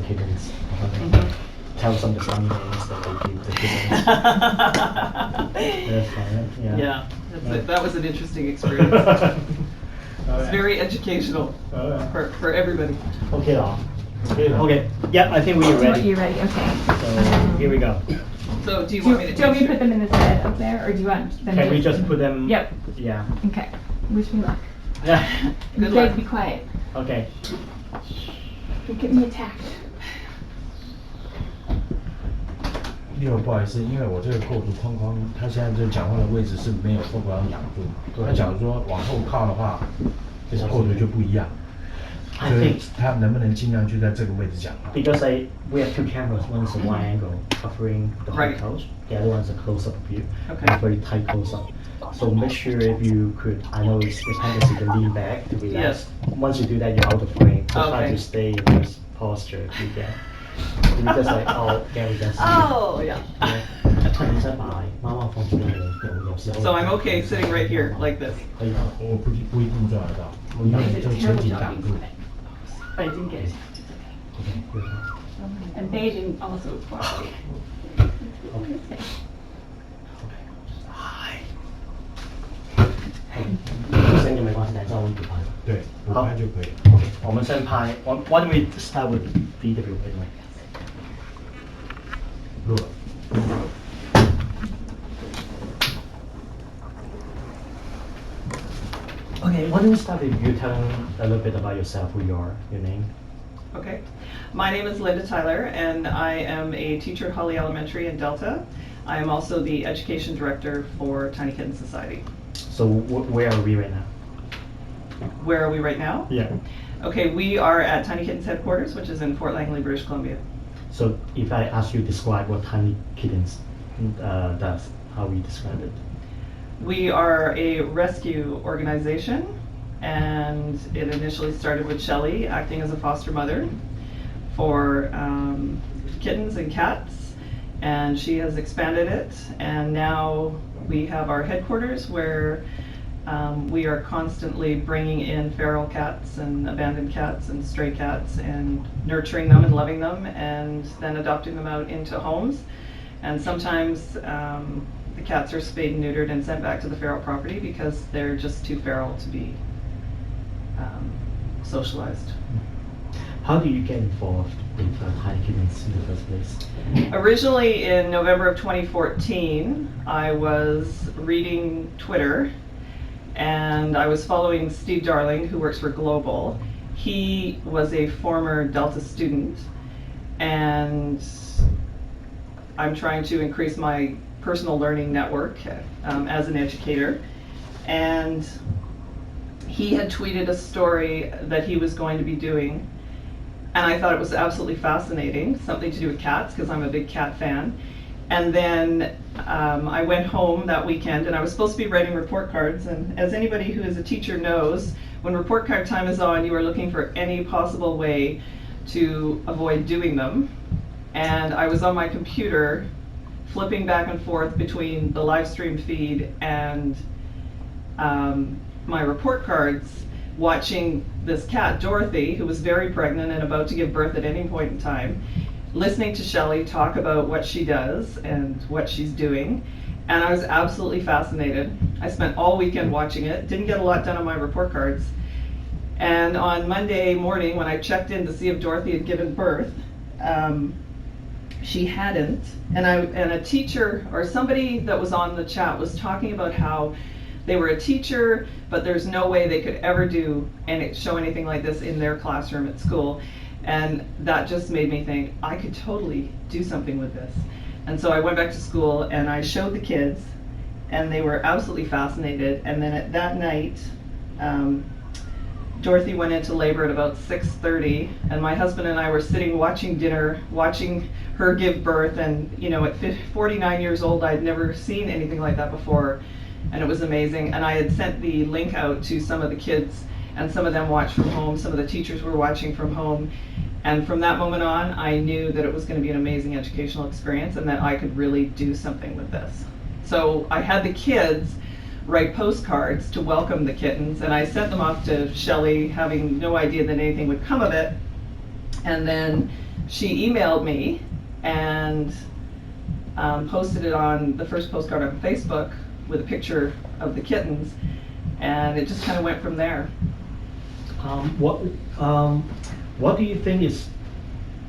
kittens. Tell some of the funny names that they give the kittens. That's fun. Yeah, that was an interesting experience. It's very educational for everybody. Okay, okay. Yeah, I think we're ready. You're ready. Okay. So here we go. So do you want me to? Do you want me to put them in the bed up there, or do you want them? Can we just put them? Yep. Yeah. Okay. Wish me luck. Yeah. Good luck. Be quiet. Okay. Don't get me attacked. 因为不好意思，因为我这个构筑框框，它现在这讲话的位置是没有受不了仰住。他假如说往后靠的话，这个构筑就不一样。所以他能不能尽量就在这个位置讲话 Because we have two cameras, one's a wide angle covering the whole couch, the other one's a close-up view, and very tight close-up. So make sure if you could, I know it's the tendency to lean back, to relax. Once you do that, you're out of frame. So try to stay in this posture if you can. If you just like, oh, Gary, that's Oh, yeah. So I'm okay sitting right here like this. 我不一定做得到，我要就前景挡住。 But I didn't get it. And they didn't also cooperate. Okay. Hi. 声音没关系，但是我们不拍。对，不拍就可以。OK， 我们先拍。Why don't we start with VW anyway? 录了。Okay, why don't we start with you telling a little bit about yourself, who you are, your name? Okay. My name is Linda Tyler, and I am a teacher at Holly Elementary in Delta. I am also the education director for Tiny Kittens Society. So where are we right now? Where are we right now? Yeah. Okay, we are at Tiny Kittens headquarters, which is in Fort Langley, British Columbia. So if I ask you to describe what Tiny Kittens does, how we describe it? We are a rescue organization, and it initially started with Shelley acting as a foster mother for kittens and cats, and she has expanded it, and now we have our headquarters where we are constantly bringing in feral cats and abandoned cats and stray cats and nurturing them and loving them and then adopting them out into homes. And sometimes the cats are spayed and neutered and sent back to the feral property because they're just too feral to be socialized. How do you get involved with Tiny Kittens in the first place? Originally in November of 2014, I was reading Twitter and I was following Steve Darling, who works for Global. He was a former Delta student, and I'm trying to increase my personal learning network as an educator. And he had tweeted a story that he was going to be doing, and I thought it was absolutely fascinating, something to do with cats, because I'm a big cat fan. And then I went home that weekend, and I was supposed to be writing report cards, and as anybody who is a teacher knows, when report card time is on, you are looking for any possible way to avoid doing them. And I was on my computer flipping back and forth between the live stream feed and my report cards, watching this cat, Dorothy, who was very pregnant and about to give birth at any point in time, listening to Shelley talk about what she does and what she's doing, and I was absolutely fascinated. I spent all weekend watching it, didn't get a lot done on my report cards, and on Monday morning when I checked in to see if Dorothy had given birth, she hadn't, and a teacher or somebody that was on the chat was talking about how they were a teacher, but there's no way they could ever do and show anything like this in their classroom at school. And that just made me think, I could totally do something with this. And so I went back to school and I showed the kids, and they were absolutely fascinated. And then at that night, Dorothy went into labor at about 6:30, and my husband and I were sitting watching dinner, watching her give birth. And you know, at 49 years old, I'd never seen anything like that before, and it was amazing. And I had sent the link out to some of the kids, and some of them watched from home, some of the teachers were watching from home. And from that moment on, I knew that it was going to be an amazing educational experience and that I could really do something with this. So I had the kids write postcards to welcome the kittens, and I sent them off to Shelley, having no idea that anything would come of it. And then she emailed me and posted it on the first postcard on Facebook with a picture of the kittens, and it just kind of went from there. What do you think is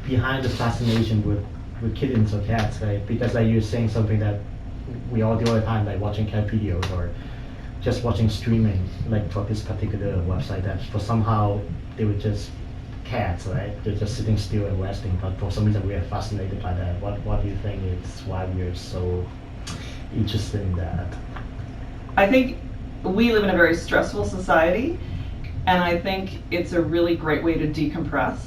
behind the fascination with kittens or cats, right? Because like you're saying something that we all do all the time, like watching cat videos or just watching streaming, like for this particular website, that for somehow they were just cats, right? They're just sitting still and resting, but for some reason we are fascinated by that. What do you think is why we're so interested in that? I think we live in a very stressful society, and I think it's a really great way to decompress.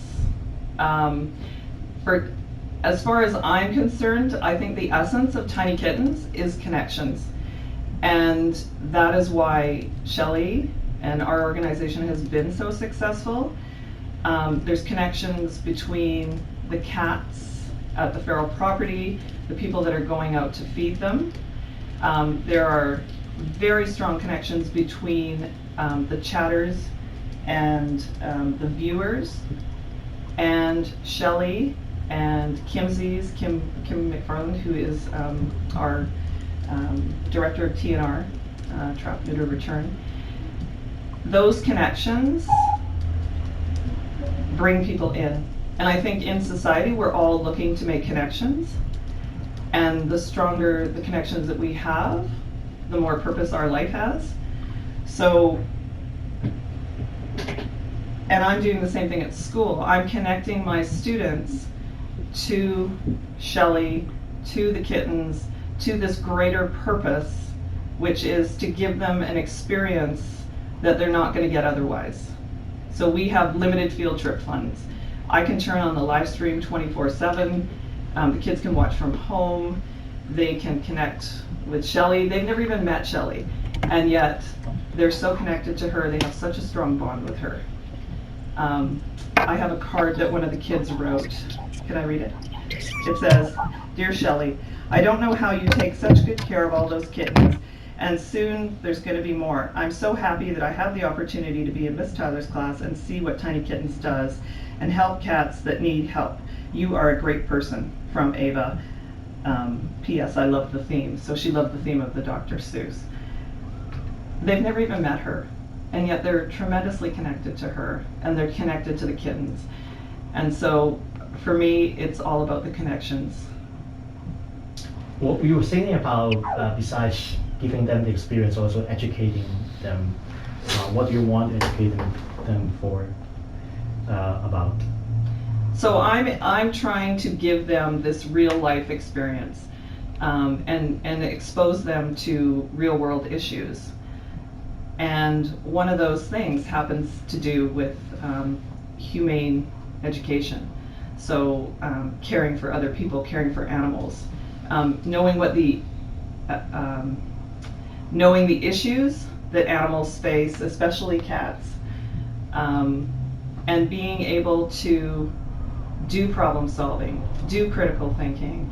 As far as I'm concerned, I think the essence of Tiny Kittens is connections. And that is why Shelley and our organization has been so successful. There's connections between the cats at the feral property, the people that are going out to feed them. There are very strong connections between the chatters and the viewers, and Shelley and Kim McFarland, who is our director of TNR, Trap, Neuter, Return. Those connections bring people in. And I think in society we're all looking to make connections, and the stronger the connections that we have, the more purpose our life has. So, and I'm doing the same thing at school. I'm connecting my students to Shelley, to the kittens, to this greater purpose, which is to give them an experience that they're not going to get otherwise. So we have limited field trip funds. I can turn on the live stream 24/7. The kids can watch from home. They can connect with Shelley. They've never even met Shelley, and yet they're so connected to her. They have such a strong bond with her. I have a card that one of the kids wrote. Can I read it? It says, "Dear Shelley, I don't know how you take such good care of all those kittens, and soon there's going to be more. I'm so happy that I have the opportunity to be in Miss Tyler's class and see what Tiny Kittens does and help cats that need help. You are a great person." From Ava. P.S. I love the theme. So she loved the theme of the Dr. Seuss. They've never even met her, and yet they're tremendously connected to her, and they're connected to the kittens. And so for me, it's all about the connections. What you were saying about, besides giving them the experience, also educating them, what do you want to educate them for, about? So I'm trying to give them this real life experience, and expose them to real world issues. And one of those things happens to do with humane education. So caring for other people, caring for animals, knowing the issues that animals face, especially cats, and being able to do problem solving, do critical thinking,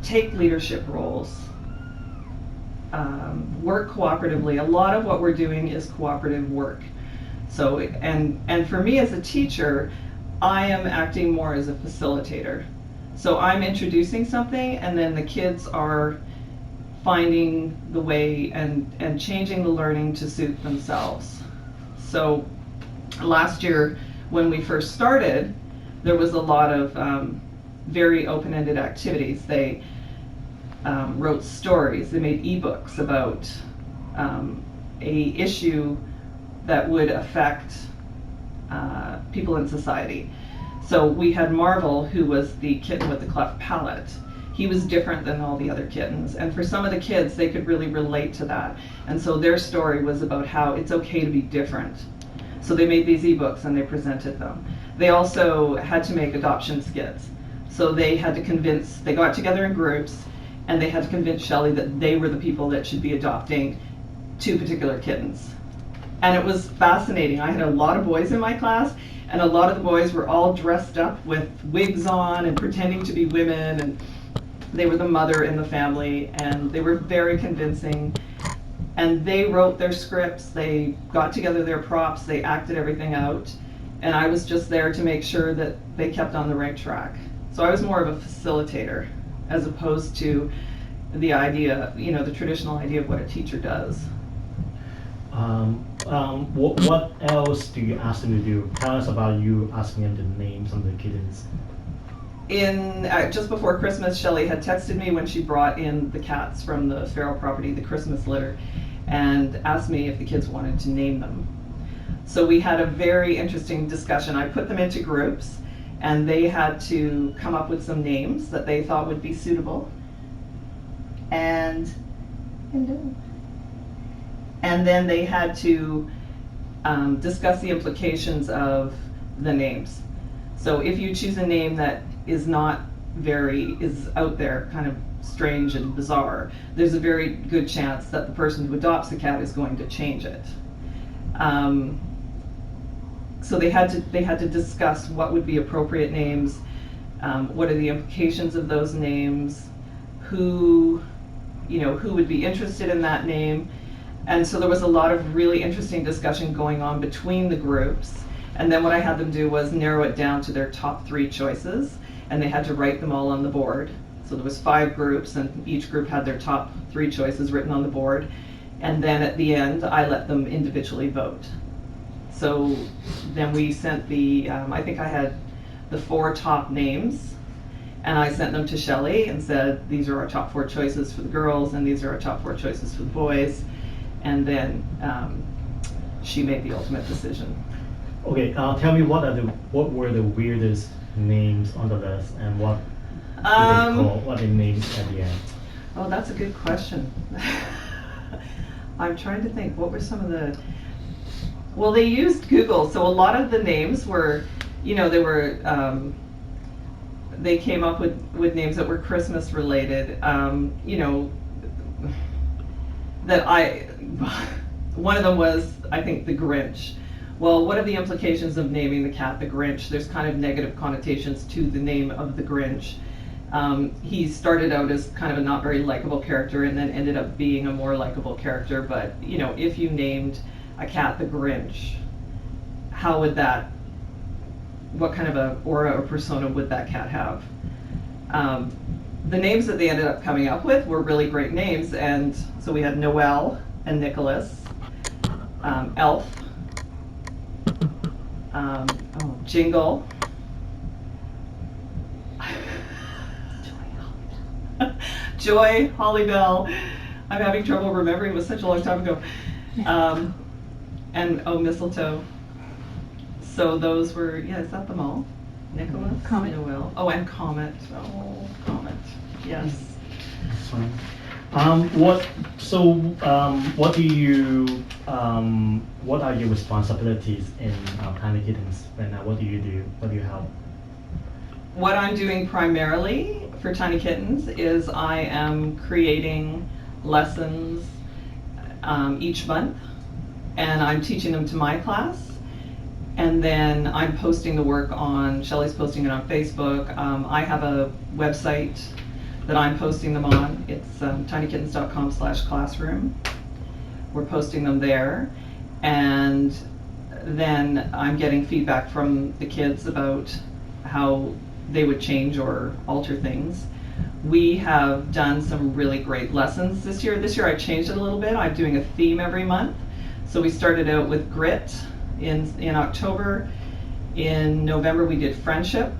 take leadership roles, work cooperatively. A lot of what we're doing is cooperative work. So, and for me as a teacher, I am acting more as a facilitator. So I'm introducing something, and then the kids are finding the way and changing the learning to suit themselves. So last year when we first started, there was a lot of very open-ended activities. They wrote stories, they made ebooks about a issue that would affect people in society. So we had Marvel, who was the kitten with the cleft palate. He was different than all the other kittens, and for some of the kids, they could really relate to that. And so their story was about how it's okay to be different. So they made these ebooks and they presented them. They also had to make adoption skits. So they had to they got together in groups, and they had to convince Shelley that they were the people that should be adopting 2 particular kittens. And it was fascinating. I had a lot of boys in my class, and a lot of the boys were all dressed up with wigs on and pretending to be women, and they were the mother in the family, and they were very convincing. And they wrote their scripts, they got together their props, they acted everything out, and I was just there to make sure that they kept on the right track. So I was more of a facilitator as opposed to the idea, the traditional idea of what a teacher does. What else do you ask them to do? Tell us about you asking them to name some of the kittens. Just before Christmas, Shelley had texted me when she brought in the cats from the feral property, the Christmas litter, and asked me if the kids wanted to name them. So we had a very interesting discussion. I put them into groups, and they had to come up with some names that they thought would be suitable. And then they had to discuss the implications of the names. So if you choose a name that is out there, kind of strange and bizarre, there's a very good chance that the person who adopts the cat is going to change it. So they had to discuss what would be appropriate names, what are the implications of those names, who would be interested in that name. And so there was a lot of really interesting discussion going on between the groups. And then what I had them do was narrow it down to their top 3 choices, and they had to write them all on the board. So there was 5 groups, and each group had their top 3 choices written on the board. And then at the end, I let them individually vote. So then we sent I think I had the 4 top names, and I sent them to Shelley and said, these are our top 4 choices for the girls, and these are our top 4 choices for the boys. And then she made the ultimate decision. Okay, tell me what were the weirdest names on the list, and what they named at the end? Oh, that's a good question. I'm trying to think, what were some of the... Well, they used Google, so a lot of the names were, they came up with names that were Christmas related, one of them was, I think, the Grinch. Well, what are the implications of naming the cat the Grinch? There's kind of negative connotations to the name of the Grinch. He started out as kind of a not very likable character and then ended up being a more likable character. But, if you named a cat the Grinch, what kind of a aura or persona would that cat have? The names that they ended up coming up with were really great names, and so we had Noel and Nicholas, Elf, Jingle, Joy, Holly Bell. I'm having trouble remembering, it was such a long time ago. And Mistletoe. So those were, is that them all? Nicholas, Comet. Noel. Oh, and Comet. Oh, Comet. Yes. That's fine. What are your responsibilities in Tiny Kittens right now? What do you do? What do you help? What I'm doing primarily for Tiny Kittens is I am creating lessons each month, and I'm teaching them to my class. And then I'm posting the work Shelley's posting it on Facebook. I have a website that I'm posting them on. It's tinykittens.com/classroom. We're posting them there. And then I'm getting feedback from the kids about how they would change or alter things. We have done some really great lessons this year. This year I changed it a little bit. I'm doing a theme every month. So we started out with grit in October. In November we did friendship.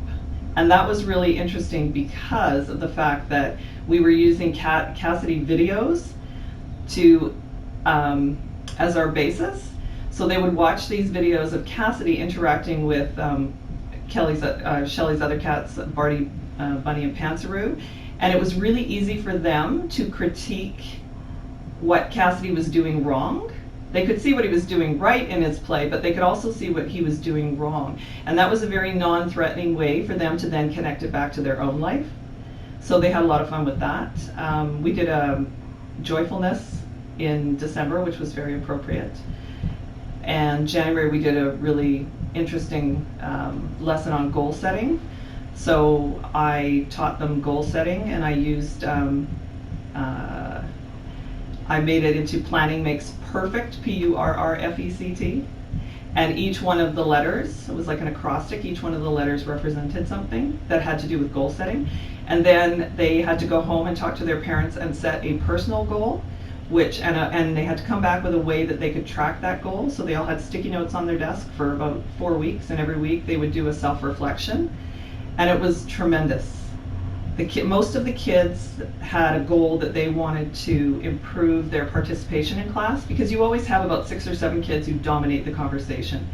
And that was really interesting because of the fact that we were using Cassidy videos as our basis. So they would watch these videos of Cassidy interacting with Shelley's other cats, Barty, Bunny, and Pantsaroo. And it was really easy for them to critique what Cassidy was doing wrong. They could see what he was doing right in his play, but they could also see what he was doing wrong. And that was a very non-threatening way for them to then connect it back to their own life. So they had a lot of fun with that. We did a joyfulness in December, which was very appropriate. And January we did a really interesting lesson on goal setting. So I taught them goal setting, and I used I made it into Planning Makes Perfect, Purrfect, And each one of the letters, it was like an acrostic, each one of the letters represented something that had to do with goal setting. And then they had to go home and talk to their parents and set a personal goal, and they had to come back with a way that they could track that goal. So they all had sticky notes on their desk for about 4 weeks, and every week they would do a self-reflection. And it was tremendous. Most of the kids had a goal that they wanted to improve their participation in class, because you always have about 6 or 7 kids who dominate the conversation,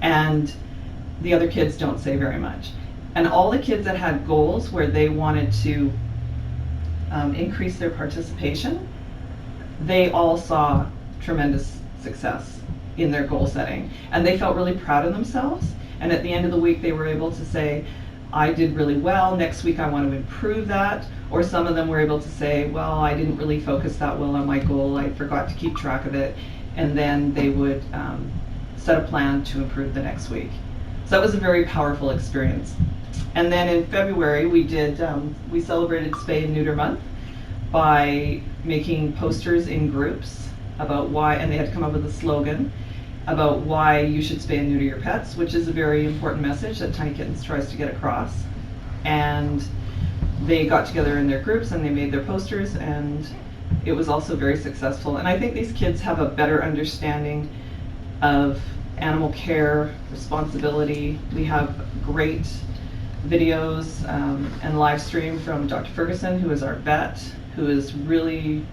and the other kids don't say very much. And all the kids that had goals where they wanted to increase their participation, they all saw tremendous success in their goal setting, and they felt really proud of themselves. And at the end of the week, they were able to say, I did really well, next week I want to improve that. Or some of them were able to say, well, I didn't really focus that well on my goal, I forgot to keep track of it. And then they would set a plan to improve the next week. So that was a very powerful experience. And then in February, we celebrated Spay and Neuter Month by making posters in groups about why, and they had to come up with a slogan about why you should spay and neuter your pets, which is a very important message that Tiny Kittens tries to get across. And they got together in their groups and they made their posters, and it was also very successful. And I think these kids have a better understanding of animal care, responsibility. We have great videos and live stream from Dr. Ferguson, who is our vet, who is really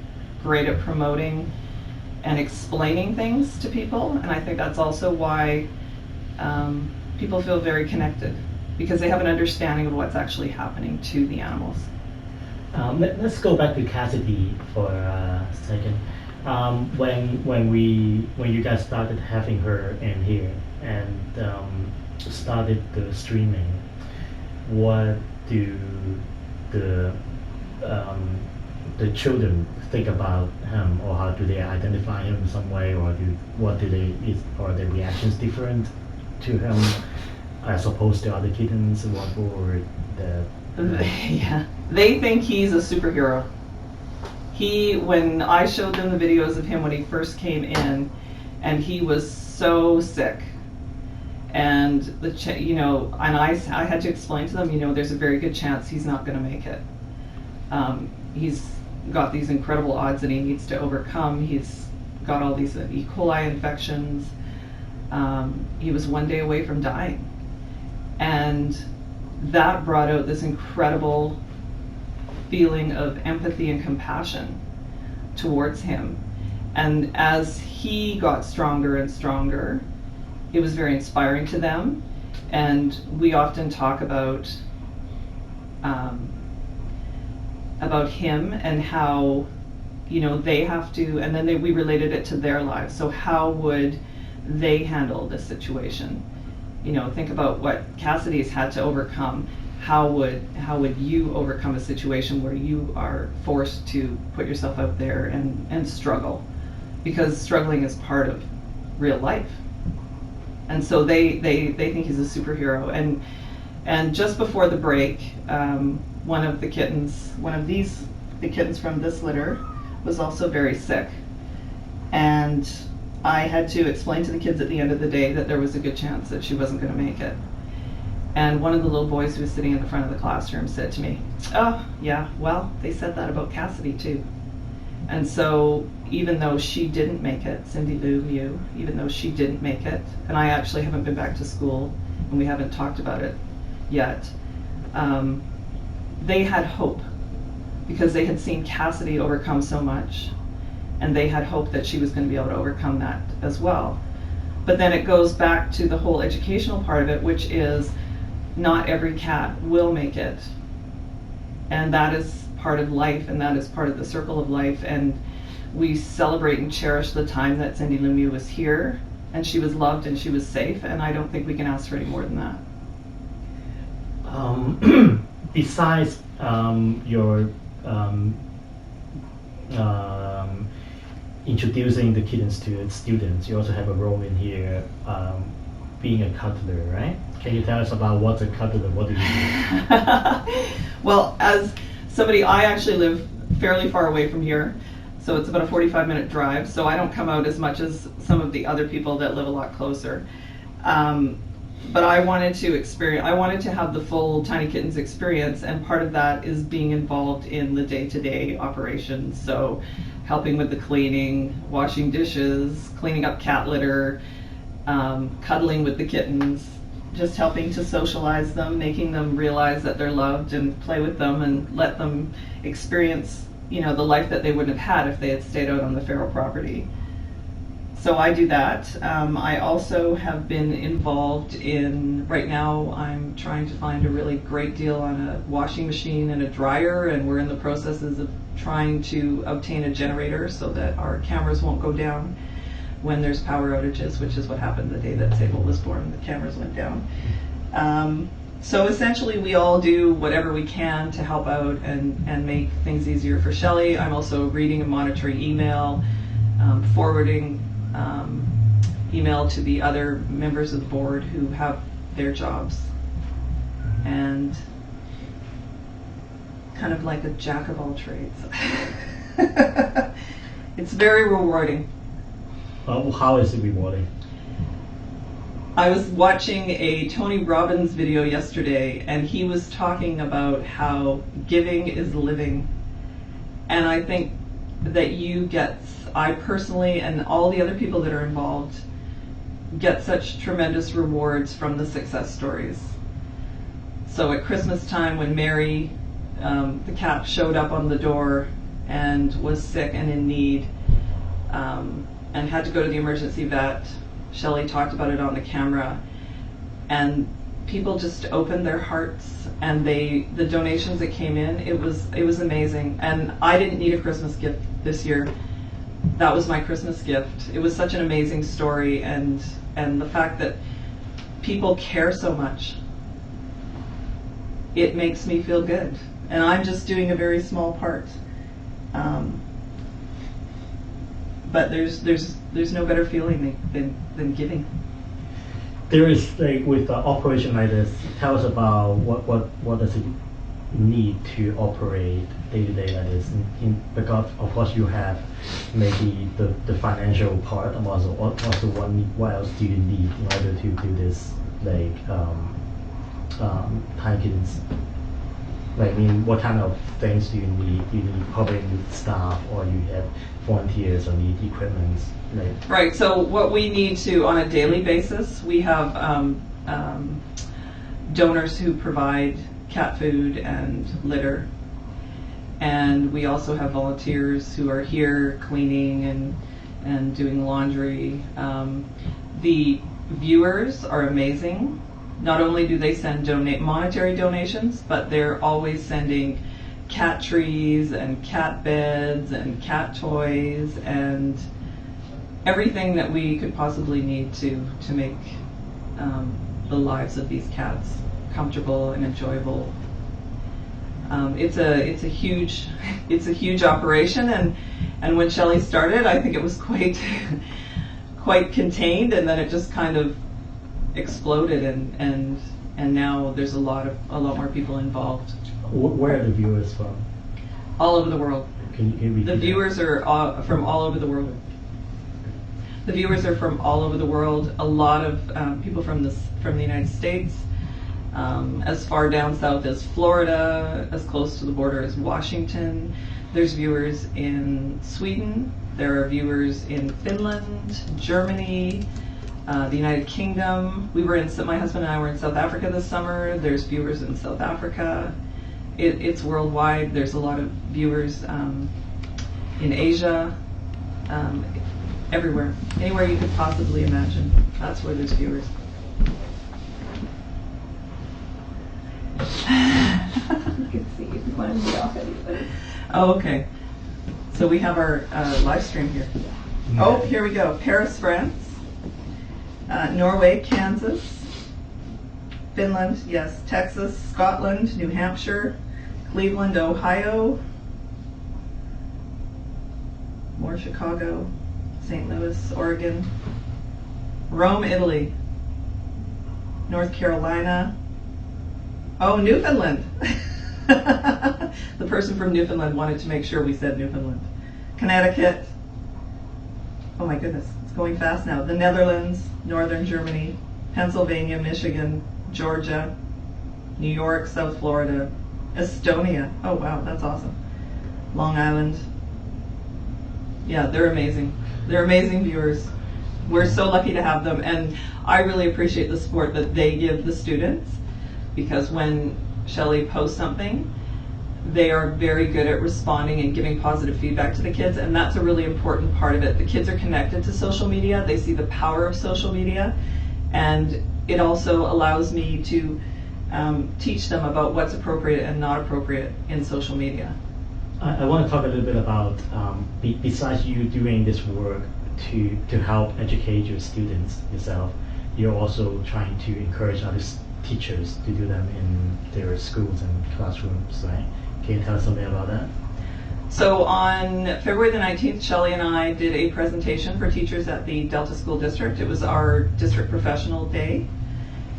great at promoting and explaining things to people. And I think that's also why people feel very connected, because they have an understanding of what's actually happening to the animals. Let's go back to Cassidy for a second. When you guys started having her in here and started the streaming, what do the children think about him, or how do they identify him in some way, or are their reactions different to him as opposed to other kittens, Yeah, they think he's a superhero. When I showed them the videos of him when he first came in, and he was so sick, and and I had to explain to them, there's a very good chance he's not going to make it. He's got these incredible odds that he needs to overcome. He's got all these E. coli infections. He was 1 day away from dying. And that brought out this incredible feeling of empathy and compassion towards him. And as he got stronger and stronger, it was very inspiring to them. And we often talk about him and how they have to, and then we related it to their lives. So how would they handle this situation? Think about what Cassidy's had to overcome. How would you overcome a situation where you are forced to put yourself out there and struggle? Because struggling is part of real life. And so they think he's a superhero. And just before the break, one of the kittens from this litter was also very sick. And I had to explain to the kids at the end of the day that there was a good chance that she wasn't going to make it. And one of the little boys who was sitting in the front of the classroom said to me, oh, yeah, well, they said that about Cassidy too. And so even though she didn't make it, Cindy Lou Mew, even though she didn't make it, and I actually haven't been back to school and we haven't talked about it yet, they had hope because they had seen Cassidy overcome so much, and they had hope that she was going to be able to overcome that as well. But then it goes back to the whole educational part of it, which is not every cat will make it. And that is part of life, and that is part of the circle of life. And we celebrate and cherish the time that Cindy Lou Mew was here, and she was loved and she was safe, and I don't think we can ask for any more than that. Besides your introducing the kittens to its students, you also have a role in here being a cuddler, right? Can you tell us about what's a cuddler? What do you do? Well, as somebody, I actually live fairly far away from here, So it's about a 45-minute drive. So I don't come out as much as some of the other people that live a lot closer. But I wanted to have the full Tiny Kittens experience, and part of that is being involved in the day-to-day operations. So helping with the cleaning, washing dishes, cleaning up cat litter, cuddling with the kittens, just helping to socialize them, making them realize that they're loved, and play with them and let them experience, the life that they wouldn't have had if they had stayed out on the feral property. So I do that. I also have been involved in, right now I'm trying to find a really great deal on a washing machine and a dryer, and we're in the processes of trying to obtain a generator so that our cameras won't go down when there's power outages, which is what happened the day that Sable was born. The cameras went down. So essentially we all do whatever we can to help out and make things easier for Shelley. I'm also reading and monitoring email, forwarding email to the other members of the board who have their jobs, and kind of like a jack of all trades. It's very rewarding. How is it rewarding? I was watching a Tony Robbins video yesterday, and he was talking about how giving is living. And I think that I personally and all the other people that are involved get such tremendous rewards from the success stories. So at Christmas time, when Mary, the cat, showed up on the door and was sick and in need, and had to go to the emergency vet, Shelley talked about it on the camera, and people just opened their hearts, and the donations that came in, it was amazing. And I didn't need a Christmas gift this year. That was my Christmas gift. It was such an amazing story, and the fact that people care so much, it makes me feel good. And I'm just doing a very small part. But there's no better feeling than giving. There is, like, with an operation like this, tell us about what does it need to operate day to day like this, because of course you have maybe the financial part, and also what else do you need in order to do this, like Tiny Kittens? Like, I mean, what kind of things do you need? Do you need probably staff, or you have volunteers, or need equipment? Like, right. So what we need to, on a daily basis, we have donors who provide cat food and litter, and we also have volunteers who are here cleaning and doing laundry. The viewers are amazing. Not only do they send monetary donations, but they're always sending cat trees and cat beds and cat toys and everything that we could possibly need to make the lives of these cats comfortable and enjoyable. It's a huge operation, and when Shelley started, I think it was quite contained, and then it just kind of exploded, and now there's a lot more people involved. where are the viewers from? All over the world. Can you repeat The that? viewers are from all over the world. The viewers are from all over the world. A lot of people from the United States, as far down south as Florida, as close to the border as Washington. There's viewers in Sweden. There are viewers in Finland, Germany, the United Kingdom. My husband and I were in South Africa this summer. There's viewers in South Africa. It's worldwide. There's a lot of viewers in Asia. Everywhere. Anywhere you could possibly imagine. That's where there's viewers. You can see if you want to mute off anybody. Oh, okay. So we have our live stream here. Oh, here we go. Paris, France. Norway, Kansas. Finland, yes. Texas, Scotland, New Hampshire, Cleveland, Ohio. More Chicago, St. Louis, Oregon. Rome, Italy. North Carolina. Oh, Newfoundland. The person from Newfoundland wanted to make sure we said Newfoundland, Connecticut. Oh my goodness, it's going fast now. The Netherlands, Northern Germany, Pennsylvania, Michigan, Georgia, New York, South Florida, Estonia. Oh wow, that's awesome. Long Island. Yeah, they're amazing. They're amazing viewers. We're so lucky to have them, and I really appreciate the support that they give the students, because when Shelley posts something, they are very good at responding and giving positive feedback to the kids, and that's a really important part of it. The kids are connected to social media. They see the power of social media, and it also allows me to teach them about what's appropriate and not appropriate in social media. I want to talk a little bit about, besides you doing this work to help educate your students yourself, you're also trying to encourage other teachers to do them in their schools and classrooms, right? Can you tell us something about that? So on February the 19th, Shelley and I did a presentation for teachers at the Delta School District. It was our district professional day,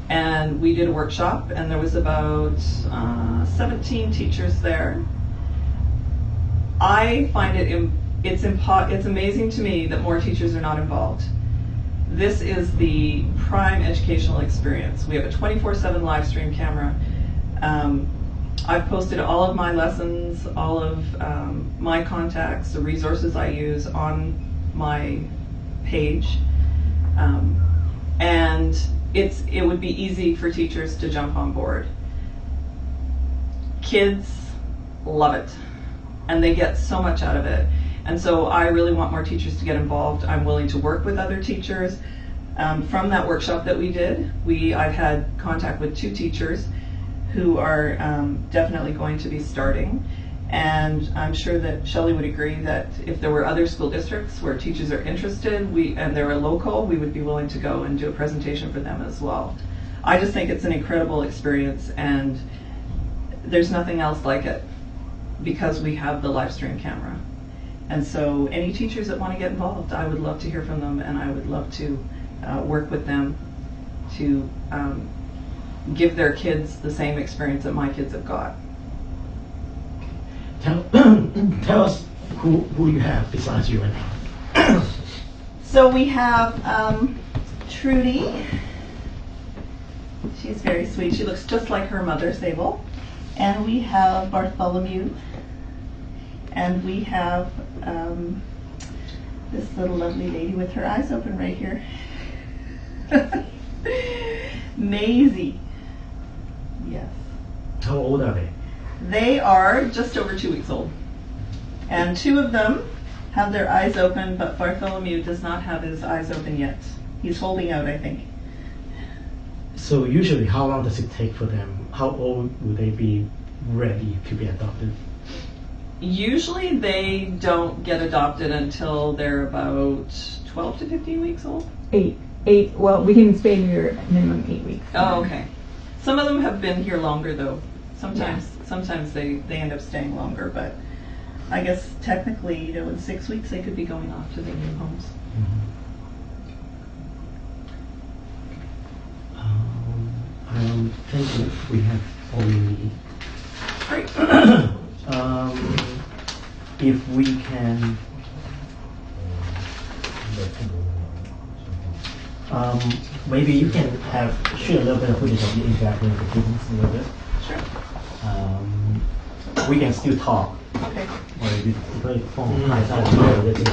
and we did a workshop, and there was about 17 teachers there. I find it's amazing to me that more teachers are not involved. This is the prime educational experience. We have a 24/7 live stream camera. I've posted all of my lessons, all of my contacts, the resources I use on my page. And it would be easy for teachers to jump on board. Kids love it, and they get so much out of it. And so I really want more teachers to get involved. I'm willing to work with other teachers. From that workshop that we did, I've had contact with 2 teachers who are definitely going to be starting. And I'm sure that Shelley would agree that if there were other school districts where teachers are interested and they're a local, we would be willing to go and do a presentation for them as well. I just think it's an incredible experience, and there's nothing else like it because we have the live stream camera. And so any teachers that want to get involved, I would love to hear from them, and I would love to work with them to give their kids the same experience that my kids have got. Tell us who you have besides you and I. So we have Trudy. She's very sweet. She looks just like her mother, Sable. And we have Bartholomew. And we have this little lovely lady with her eyes open right here. Maisie. Yes. How old are they? They are just over 2 weeks old. And 2 of them have their eyes open, but Bartholomew does not have his eyes open yet. He's holding out, I think. So usually, how long does it take for them? How old would they be ready to be adopted? Usually they don't get adopted until they're about 12 to 15 weeks old. 8. Well, we can spay and neuter minimum 8 weeks. Oh, okay. Some of them have been here longer though. Sometimes they end up staying longer, but I guess technically, in 6 weeks they could be going off to their new homes. I think we have all we need. Great. If we can, maybe you can share a little bit of footage of you interacting with the kittens a little bit. Sure. We can still talk. Okay. 我哋可以放開晒所有嘅鏡頭。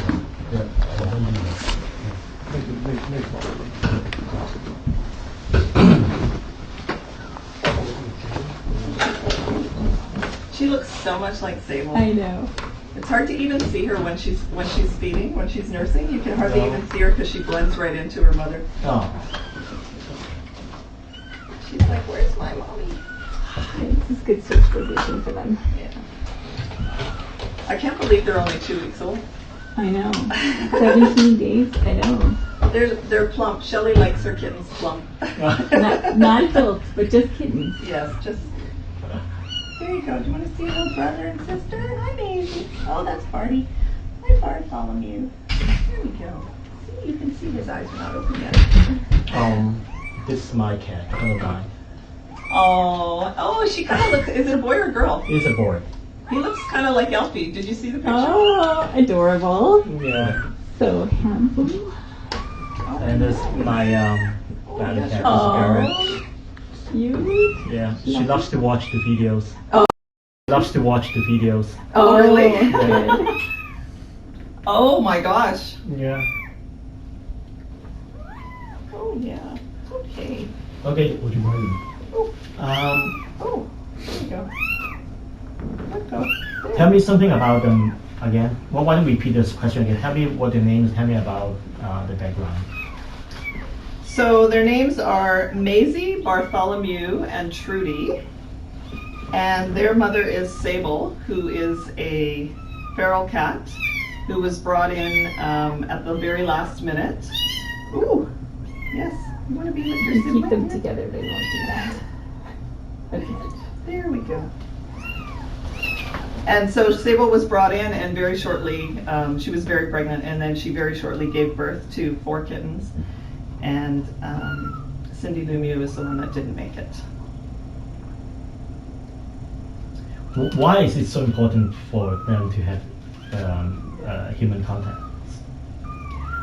She looks so much like Sable. I know. It's hard to even see her when she's feeding, when she's nursing. You can hardly even see her because she blends right into her mother. Oh. She's like, "Where's my mommy?" This is good socialization for them. Yeah. I can't believe they're only 2 weeks old. I know. 17 days. I know. They're plump. Shelley likes her kittens plump. Not adults, but just kittens. Yes, just. There you go. Do you want to see a little brother and sister? Hi, Maisie. Oh, that's Barty. Hi, Bartholomew. There we go. See, you can see his eyes are not open yet. This is my cat. Hello, mine. Oh, she kind of looks. Is it a boy or a girl? It's a boy. He looks kind of like Elfie. Did you see the picture? Oh, adorable. Yeah. So handsome. And this is my valley cat, Oh, cute. Yeah, she loves to watch the videos. Oh. Loves to watch the videos. Oh, really? Good. Oh my gosh. Yeah. Oh yeah. Okay. Okay.我去拍你。 Oh, there you go. Let go. There. Tell me something about them again. Well, why don't we repeat this question again? Tell me what their names. Tell me about the background. So their names are Maisie, Bartholomew, and Trudy. And their mother is Sable, who is a feral cat who was brought in at the very last minute. Ooh, yes. You want to be with your You sibling? keep them together, they won't do that. Okay. There we go. And so Sable was brought in, and very shortly, she was very pregnant, and then she very shortly gave birth to 4 kittens. And Cindy Lumieux is the one that didn't make it. Why is it so important for them to have human contact?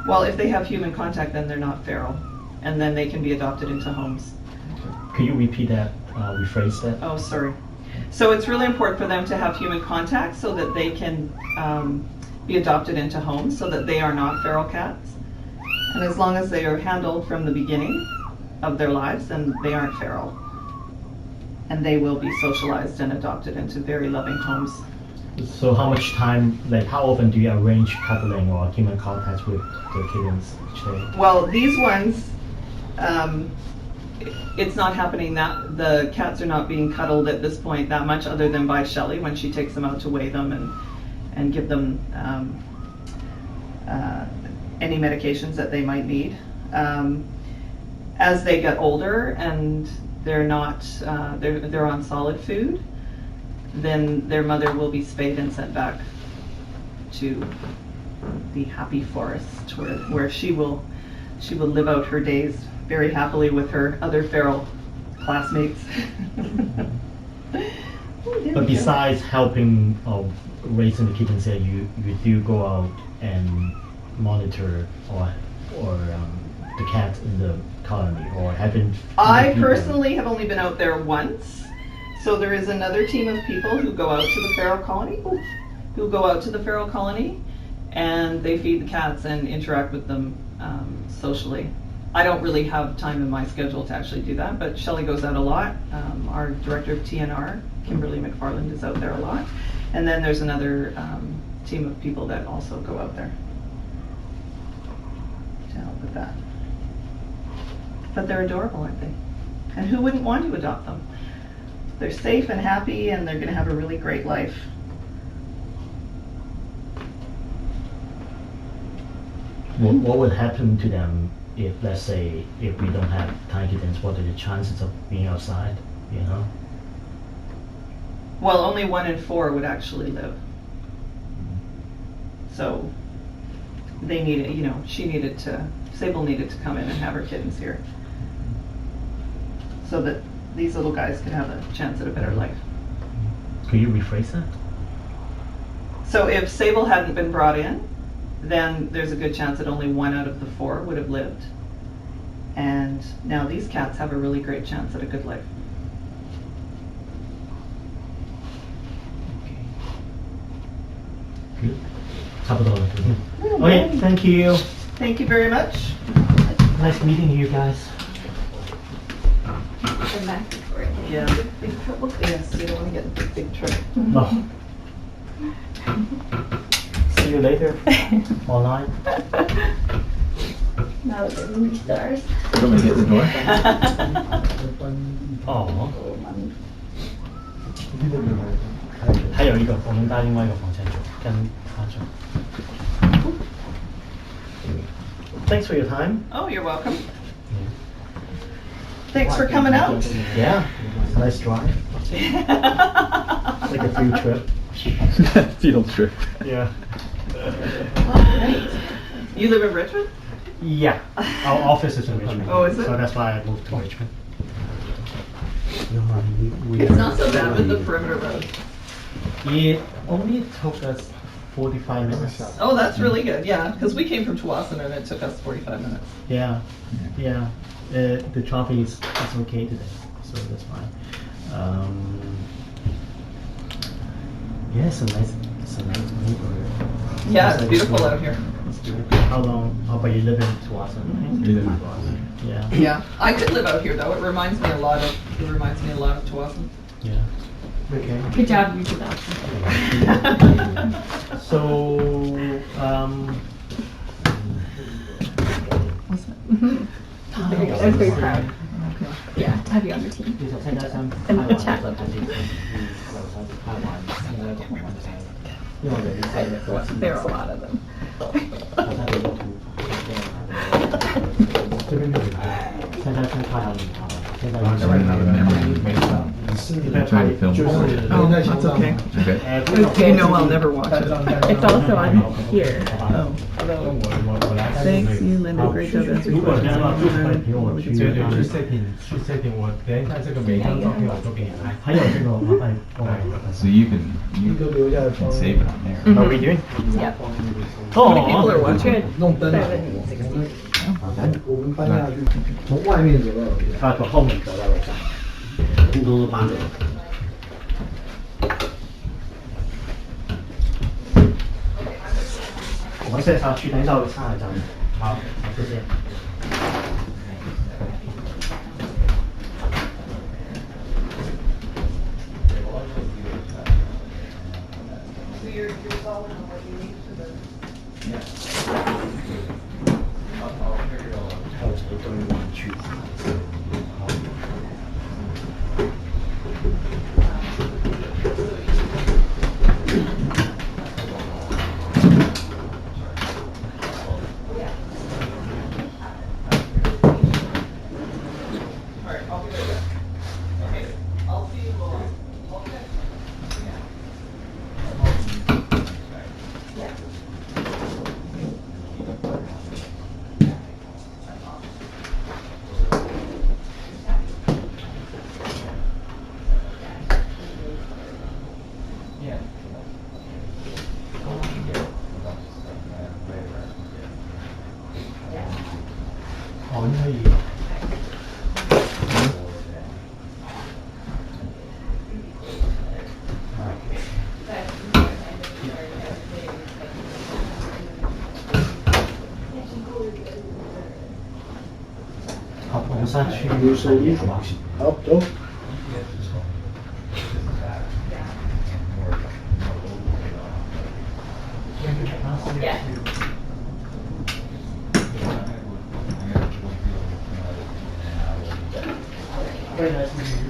Well, if they have human contact, then they're not feral, and then they can be adopted into homes. Could you repeat that? Rephrase that? Oh, sorry. So it's really important for them to have human contact so that they can be adopted into homes, so that they are not feral cats. And as long as they are handled from the beginning of their lives, then they aren't feral. And they will be socialized and adopted into very loving homes. So how much time, like how often do you arrange cuddling or human contact with the kittens each day? Well, these ones, it's not happening that the cats are not being cuddled at this point that much, other than by Shelley when she takes them out to weigh them and give them any medications that they might need. As they get older and they're not, they're on solid food, then their mother will be spayed and sent back to the happy forest where she will live out her days very happily with her other feral classmates. But besides helping of raising the kittens, you do go out and monitor or the cats in the colony, or haven't? I personally have only been out there once. So there is another team of people who go out to the feral colony, and they feed the cats and interact with them socially. I don't really have time in my schedule to actually do that, but Shelley goes out a lot. Our director of TNR, Kimberly McFarland, is out there a lot. And then there's another team of people that also go out there to help with that. But they're adorable, aren't they? And who wouldn't want to adopt them? They're safe and happy, and they're going to have a really great life. What would happen to them if, let's say, if we don't have tiny kittens? What are the chances of being outside? You know. Well, only 1 in 4 would actually live. So they needed, Sable needed to come in and have her kittens here, so that these little guys could have a chance at a better life. Could you rephrase that? So if Sable hadn't been brought in, then there's a good chance that only 1 out of the 4 would have lived. And now these cats have a really great chance at a good life. Good. 差不多了。Okay, thank you. Thank you very much. Nice meeting you guys. And that's for it. Yeah. Big trouble. Yes, you don't want to get into big trouble. No. See you later. Online. Now that they're movie stars. Want me to get the door? Oh. 还有一个，我们到另外一个房间去，跟他去。Thanks for your time. Oh, you're welcome. Thanks for coming out. Yeah, it's a nice drive. Like a field trip. Field trip. Yeah. Right. You live in Richmond? Yeah. Our office is in Richmond. Oh, is it? So that's why I moved to Richmond. It's not so bad with the perimeter road. It only took us 45 minutes. Oh, that's really good. Yeah, because we came from Tawasin and it took us 45 minutes. Yeah, yeah. The traffic is okay today, so that's fine. Yeah, it's a nice neighborhood. Yeah, it's beautiful out here. How about you live in Tawasin? Yeah. Yeah, I could live out here though. It reminds me a lot of Tawasin. Yeah. Okay. Good job, YouTube accent. So, I was very proud. Yeah, to have you on the team. And the chat looked there are a lot of them. Another memory. I'm trying to film. Oh, that's okay. Okay. Okay, no, I'll never watch it. It's also on here. Oh. Thanks, you, Linda. Great job answering questions. 去 setting 我等一下这个每张照片我都给你拍。还有这个麻烦 So you can save it on there. How are we doing? Yep. How many people are watching? 我们搬下去，从外面走到里面。他从后面走到楼上，都是搬走。我们现在上去，等一下我上来找你。好，谢谢。好，我们上去收衣服吧。好，走。Very nice to meet you.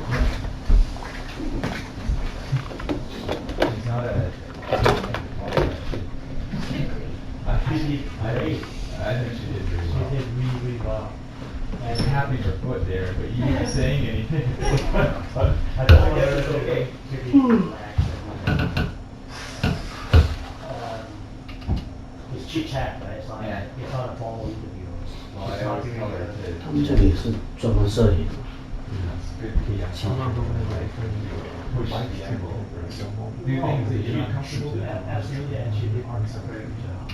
I think she did pretty well. She did really well. I'm happy her foot there, but you weren't saying anything. I guess it's okay. It's chit chat, right? It's not, it's not a formal interview. Well, I always tell her to. 他们这里是专门摄影。 Good to push the envelope. Do things that you're not comfortable with. Absolutely, and she did very good job.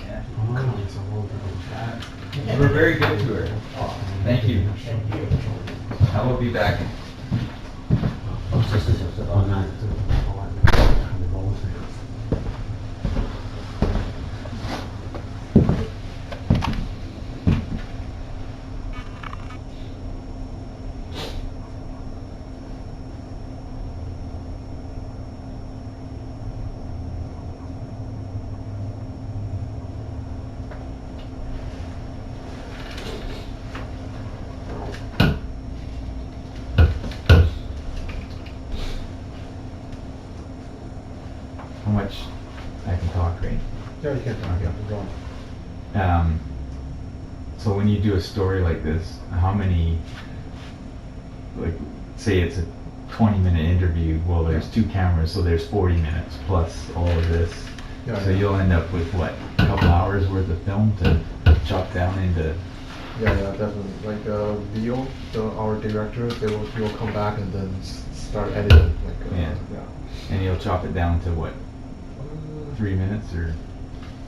You were very good to her. Thank you. I will be back. 24小时方案。How much I can talk, right? Yeah, you can talk. Yeah, go on. So when you do a story like this, how many, like, say it's a 20-minute interview, well, there's 2 cameras, so there's 40 minutes plus all of this. Yeah, So yeah. you'll end up with, what, a couple hours worth of film to chop down into? Yeah, definitely. Like Leo, our director, he will come back and then start editing. Like, Yeah. And you'll chop it down to what, 3 minutes or?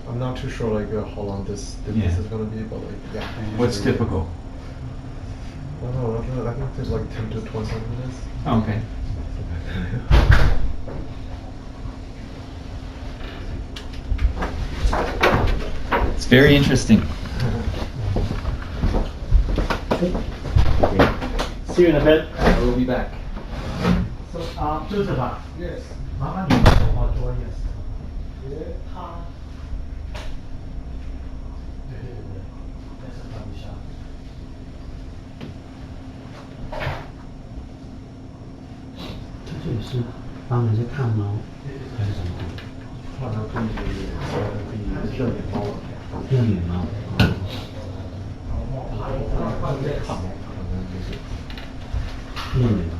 I'm not too sure like how long this is gonna be, but like yeah. What's typical? I don't know. I think there's like 10 to 20 minutes. Oh, okay. It's very interesting. See you in a bit. I will be back. So, 就是吧 Yes. 麻烦你们帮我做一个他对对对对，再示范一下。他这里是帮人家看猫还是什么？好像可以热脸猫。热脸猫。热脸猫。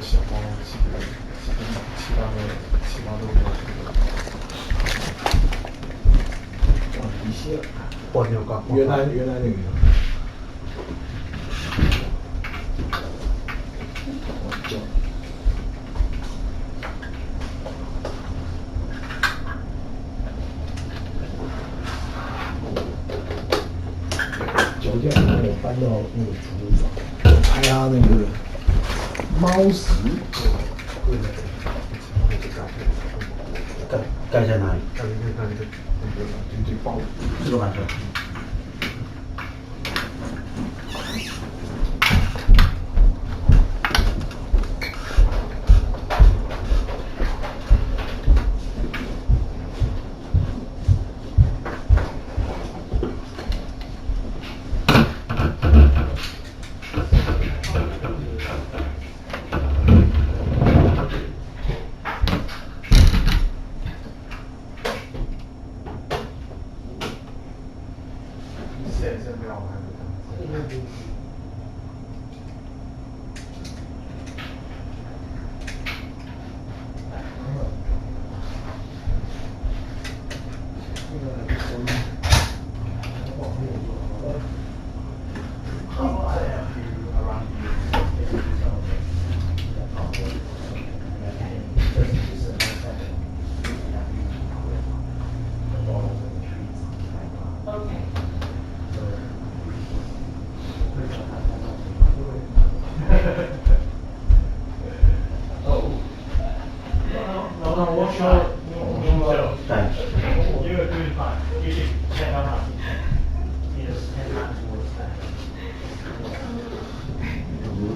小猫七八都没有这个。一些。我没有挂。原来那个。脚架还有搬到那个厨房，拍它那个猫屎。盖在哪里？盖这包。这个完成。先不要玩这个。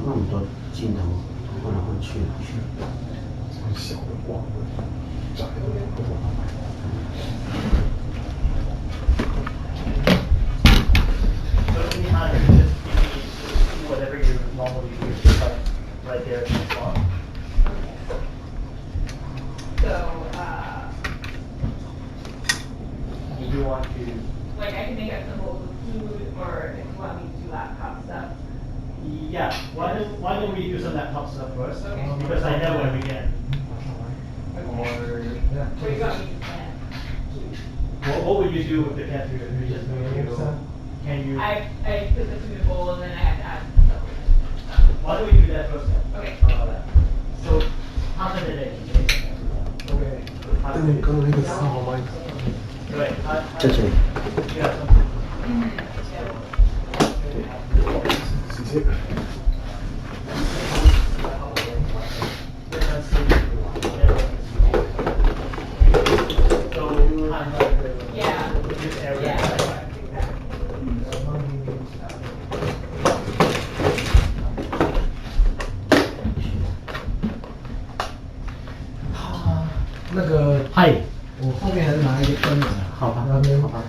那么多镜头换来换去的，小的光的，窄的脸不好。Whatever you normally do, just like right there in the spot. So, Do you want to? like I can make up symbols with food, or if you want me to do laptop stuff. Yeah. Why don't we do some laptop stuff first? Okay. Because I know where we get. What do you got me to plan? What would you do with the cat food? You just can you? I put the food in a bowl and then I have to add some stuff with it. Why don't we do that first then? Okay. How about that? So, half of the day. Okay. 你刚才那个4号麦克。对，这里。直接。那个，嗨。我后面还是拿一个灯的。好吧，那边。好吧。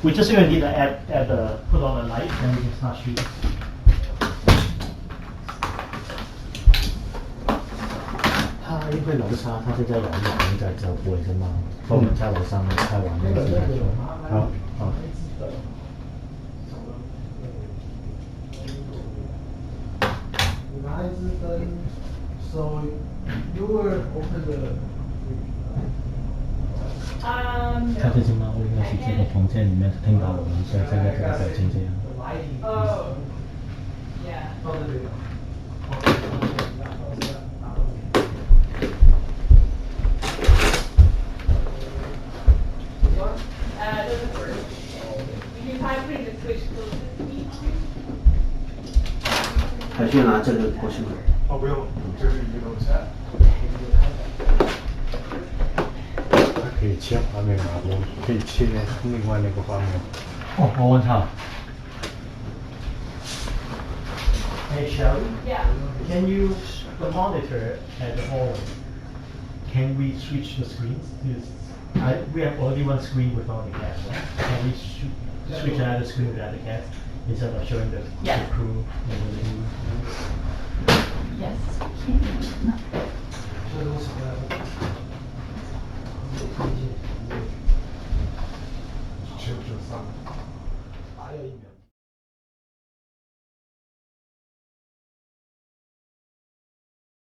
We just gonna need to add the put on the light and we can start shooting. 他因为楼下，他就在楼上，应该就不会是吗？我们在楼上开完那个时候，好，好。拿一支灯 ，so you will open the. 他这只猫应该是这个房间里面听到我们现在这个表情这样。Oh. Yeah. 还需要拿这个过去吗？哦，不用，这是一个菜。它可以切画面吗？我可以切另外那个画面。哦，我问他。Hey Shelly? Yeah. Can you, the monitor at the hallway, can we switch the screens? We have only one screen without the cats, right? Can we switch another screen without the cats instead of showing the crew and the